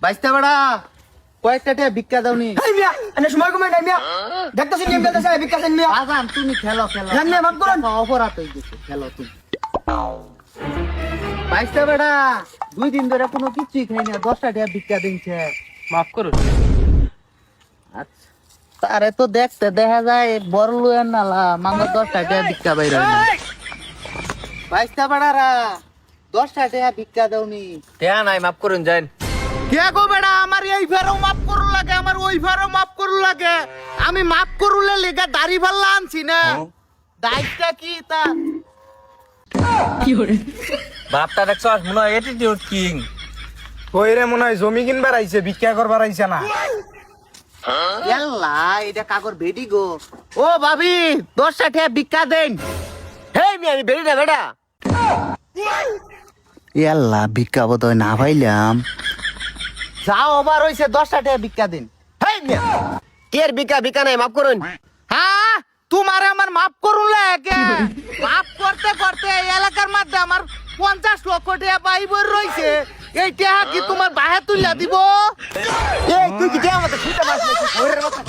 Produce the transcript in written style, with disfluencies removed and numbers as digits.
বাইস্তা বেড়া কয়েকটা টিয়া ভিক্ষা দাওনি। এই মিয়া এনে সময় কমে নাই মিয়া দেখতেছেন গেম খেলতেছে ভিক্ষা দেন মিয়া বাজান তুমি খেলো জান মিয়া, মাফ করুন। অপরাধ হয়ে গেছে, খেলো তুমি। বাইস্তা বেড়া 2 দিন ধরে কোনো কিছুই খাই না, 10টা টিয়া ভিক্ষা দিনছে। মাফ করুন। আচ্ছা তারে তো দেখতে দেখা যায় বড় লুয়ের নালা মাঙ্গো 10টা টিয়া ভিক্ষা বাইর হয় না। বাইস্তা বেড়ারা 10টা টিয়া ভিক্ষা দাওনি। টেয়া নাই, মাফ করুন যান। কে গো বেড়া আমার এই ফারও মাফ করু লাগে, আমার ওই ফারও মাফ করু লাগে। আমি মাফ করুলে লেগা দাড়ি ভাল্লা আনছি না, দায়িত্বটা কি তা? বাপটা দেখছো মনে হয় অ্যাটিটিউড কিং। কইরে মনে হয় জমি কিনবার আইছে, ভিক্ষা করবার আইছে না। ইয়াল্লা এটা কাগর বেডি গো। ও ভাবি 10টা টিয়া ভিক্ষা দেন। হেই মি আমি বেরি না বেটা। ইয়াল্লা ভিক্ষা বোধহয় না পাইলাম। যাও আবার হইছে 10টা টিয়া ভিক্ষা দেন। হেই মি কের বিকা বিকা নাই, মাফ করুন। হ্যাঁ তোমারে আমার মাফ করুন লাগে, মাফ করতে করতে এই এলাকার মধ্যে আমার 50 লক্ষ টাকা পাইবর রইছে। এই টাকা কি তোমার বাহে তুইলা দিব? এই তুই কি টেয়া মতো ছুটে মারছিস? ওরে কথা